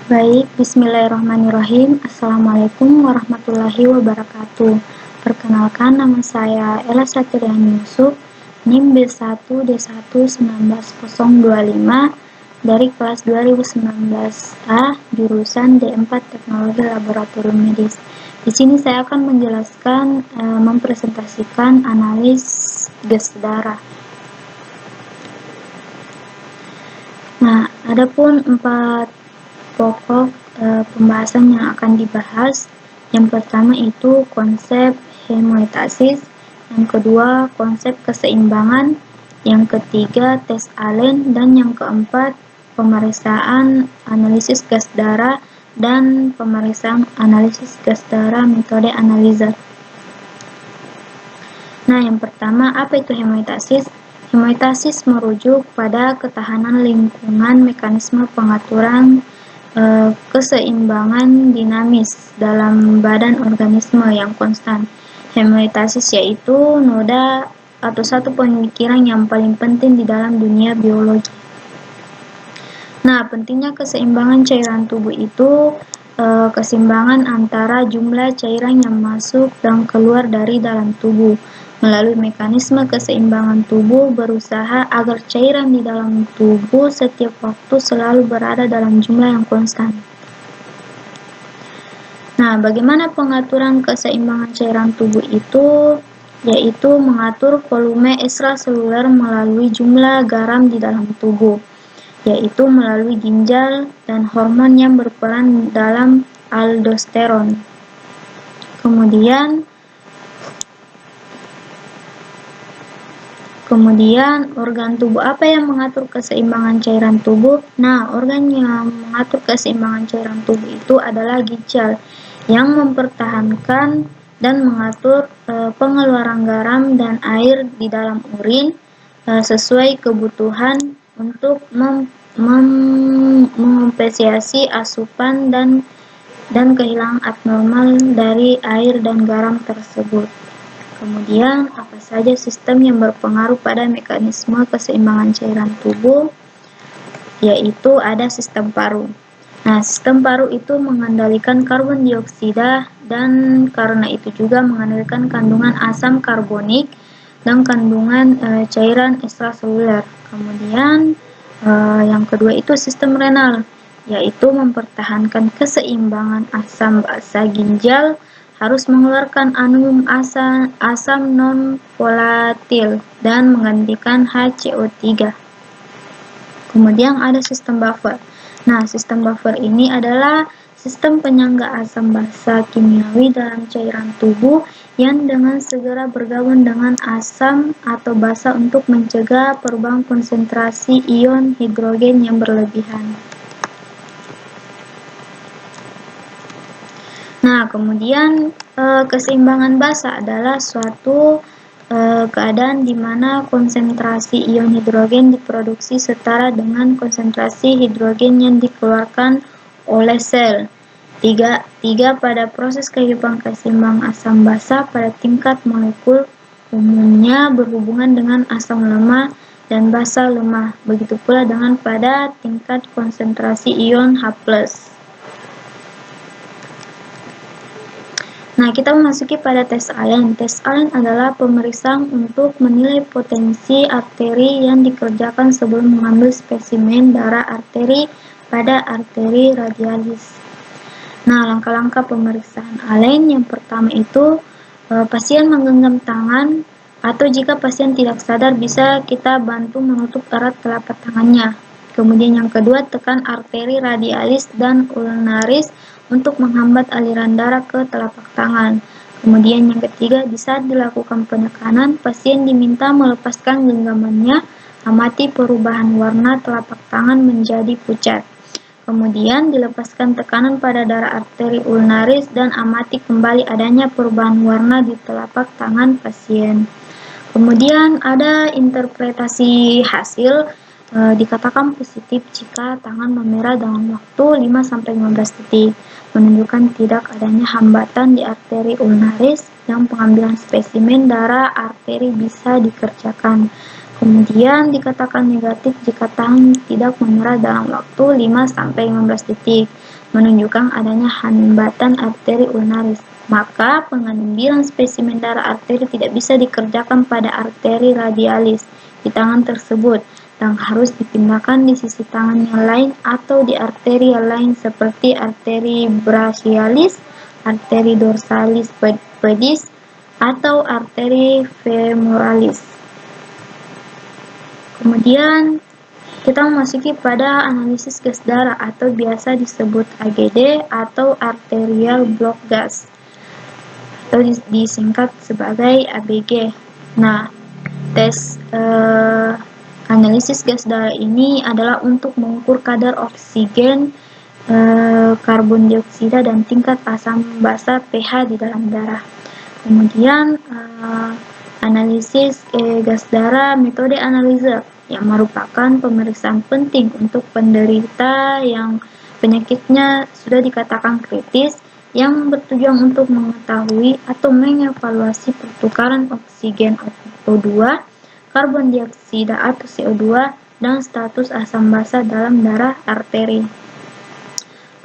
Baik, bismillahirrahmanirrahim. Assalamualaikum warahmatullahi wabarakatuh. Perkenalkan, nama saya Ella Satriani Yusuf, NIM B1D1 19025 dari kelas 2019A, jurusan D4 Teknologi Laboratorium Medis. Di sini saya akan menjelaskan, mempresentasikan analis gas darah. Nah, adapun 4 pokok pembahasan yang akan dibahas. Yang pertama itu konsep hemostasis, yang kedua konsep keseimbangan, yang ketiga tes Allen, dan yang keempat pemeriksaan analisis gas darah dan pemeriksaan analisis gas darah metode analiza. Nah, yang pertama, apa itu hemostasis? Hemostasis merujuk pada ketahanan lingkungan mekanisme pengaturan keseimbangan dinamis dalam badan organisme yang konstan. Hemostasis yaitu noda atau satu pemikiran yang paling penting di dalam dunia biologi. Nah, pentingnya keseimbangan cairan tubuh itu keseimbangan antara jumlah cairan yang masuk dan keluar dari dalam tubuh. Melalui mekanisme keseimbangan tubuh berusaha agar cairan di dalam tubuh setiap waktu selalu berada dalam jumlah yang konstan. Nah, bagaimana pengaturan keseimbangan cairan tubuh itu? Yaitu mengatur volume ekstraseluler melalui jumlah garam di dalam tubuh, yaitu melalui ginjal dan hormon yang berperan dalam aldosteron. Kemudian organ tubuh apa yang mengatur keseimbangan cairan tubuh? Nah, organ yang mengatur keseimbangan cairan tubuh itu adalah ginjal yang mempertahankan dan mengatur pengeluaran garam dan air di dalam urin sesuai kebutuhan untuk mengompensasi asupan dan kehilangan abnormal dari air dan garam tersebut. Kemudian, apa saja sistem yang berpengaruh pada mekanisme keseimbangan cairan tubuh? Yaitu ada sistem paru. Nah, sistem paru itu mengendalikan karbon dioksida dan karena itu juga mengendalikan kandungan asam karbonik dan kandungan cairan ekstraseluler. Kemudian, yang kedua itu sistem renal, yaitu mempertahankan keseimbangan asam basa ginjal, harus mengeluarkan asam non-volatil dan menggantikan HCO3. Kemudian ada sistem buffer. Nah, sistem buffer ini adalah sistem penyangga asam basa kimiawi dalam cairan tubuh yang dengan segera bergabung dengan asam atau basa untuk mencegah perubahan konsentrasi ion hidrogen yang berlebihan. Nah, kemudian keseimbangan basa adalah suatu keadaan di mana konsentrasi ion hidrogen diproduksi setara dengan konsentrasi hidrogen yang dikeluarkan oleh sel. Tiga pada proses kehidupan keseimbangan asam basa pada tingkat molekul umumnya berhubungan dengan asam lemah dan basa lemah. Begitu pula dengan pada tingkat konsentrasi ion H+. Nah, kita memasuki pada tes Allen. Tes Allen adalah pemeriksaan untuk menilai potensi arteri yang dikerjakan sebelum mengambil spesimen darah arteri pada arteri radialis. Nah, langkah-langkah pemeriksaan Allen yang pertama itu pasien menggenggam tangan, atau jika pasien tidak sadar bisa kita bantu menutup erat telapak tangannya. Kemudian yang kedua, tekan arteri radialis dan ulnaris untuk menghambat aliran darah ke telapak tangan. Kemudian yang ketiga, di saat dilakukan penekanan, pasien diminta melepaskan genggamannya, amati perubahan warna telapak tangan menjadi pucat. Kemudian dilepaskan tekanan pada darah arteri ulnaris dan amati kembali adanya perubahan warna di telapak tangan pasien. Kemudian ada interpretasi hasil, dikatakan positif jika tangan memerah dalam waktu 5-15 detik, menunjukkan tidak adanya hambatan di arteri ulnaris yang pengambilan spesimen darah arteri bisa dikerjakan. Kemudian dikatakan negatif jika tangan tidak memerah dalam waktu 5-15 detik, menunjukkan adanya hambatan arteri ulnaris. Maka pengambilan spesimen darah arteri tidak bisa dikerjakan pada arteri radialis di tangan tersebut dan harus dipindahkan di sisi tangan yang lain atau di arteri yang lain seperti arteri brachialis, arteri dorsalis pedis, atau arteri femoralis. Kemudian kita memasuki pada analisis gas darah atau biasa disebut AGD atau arterial blood gas atau disingkat sebagai ABG. Nah, tes analisis gas darah ini adalah untuk mengukur kadar oksigen, karbon dioksida, dan tingkat asam basa pH di dalam darah. Kemudian analisis gas darah metode analiza yang merupakan pemeriksaan penting untuk penderita yang penyakitnya sudah dikatakan kritis, yang bertujuan untuk mengetahui atau mengevaluasi pertukaran oksigen O2, karbon dioksida atau CO2, dan status asam basa dalam darah arteri.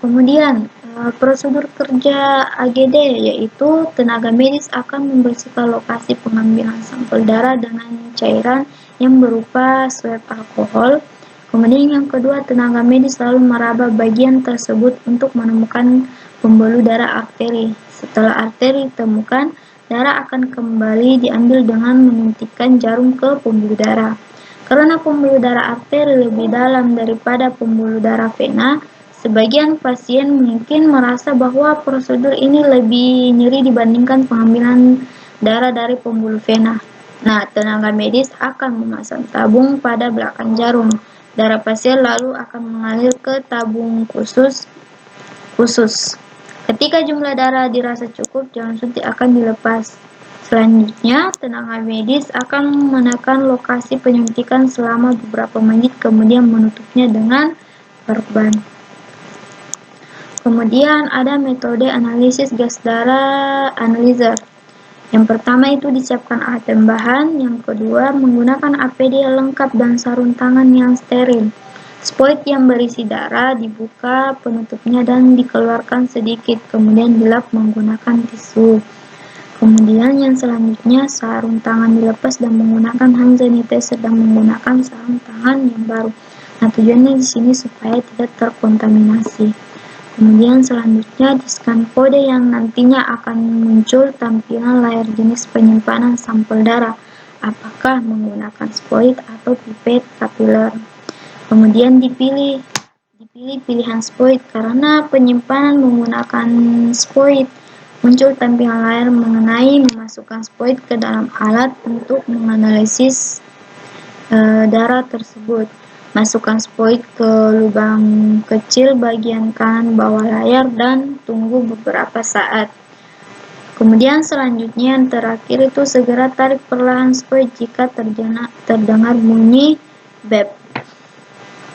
Kemudian prosedur kerja AGD yaitu tenaga medis akan membersihkan lokasi pengambilan sampel darah dengan cairan yang berupa swab alkohol. Kemudian yang kedua, tenaga medis lalu meraba bagian tersebut untuk menemukan pembuluh darah arteri. Setelah arteri ditemukan, darah akan kembali diambil dengan menyuntikkan jarum ke pembuluh darah. Karena pembuluh darah arteri lebih dalam daripada pembuluh darah vena, sebagian pasien mungkin merasa bahwa prosedur ini lebih nyeri dibandingkan pengambilan darah dari pembuluh vena. Nah, tenaga medis akan memasang tabung pada belakang jarum. Darah pasien lalu akan mengalir ke tabung khusus. Ketika jumlah darah dirasa cukup, jarum suntik akan dilepas. Selanjutnya, tenaga medis akan menekan lokasi penyuntikan selama beberapa menit, kemudian menutupnya dengan perban. Kemudian ada metode analisis gas darah analyzer. Yang pertama itu disiapkan alat tambahan, yang kedua menggunakan APD yang lengkap dan sarung tangan yang steril. Spoit yang berisi darah dibuka penutupnya dan dikeluarkan sedikit, kemudian dilap menggunakan tisu. Kemudian yang selanjutnya sarung tangan dilepas dan menggunakan hand sanitizer dan menggunakan sarung tangan yang baru. Nah, tujuannya di sini supaya tidak terkontaminasi. Kemudian selanjutnya di-scan kode yang nantinya akan muncul tampilan layar jenis penyimpanan sampel darah, apakah menggunakan spoit atau pipet kapiler. Kemudian dipilih pilihan spoit karena penyimpanan menggunakan spoit. Muncul tampilan layar mengenai memasukkan spoit ke dalam alat untuk menganalisis darah tersebut. Masukkan spoit ke lubang kecil bagian kanan bawah layar dan tunggu beberapa saat. Kemudian selanjutnya yang terakhir itu segera tarik perlahan spoit jika terdengar bunyi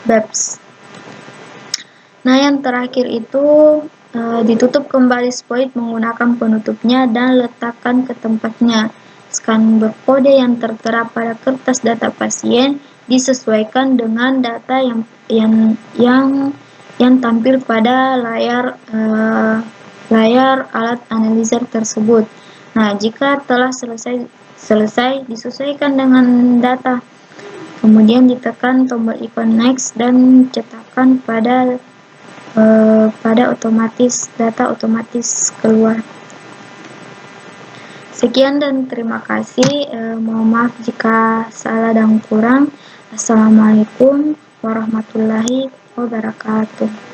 beps. Nah, yang terakhir itu ditutup kembali spoit menggunakan penutupnya dan letakkan ke tempatnya. Scan barcode yang tertera pada kertas data pasien disesuaikan dengan data yang tampil pada layar alat analizer tersebut. Nah, jika telah selesai disesuaikan dengan data. Kemudian ditekan tombol ikon next dan cetakkan pada data otomatis keluar. Sekian dan terima kasih. Mohon maaf jika salah dan kurang. Assalamualaikum warahmatullahi wabarakatuh.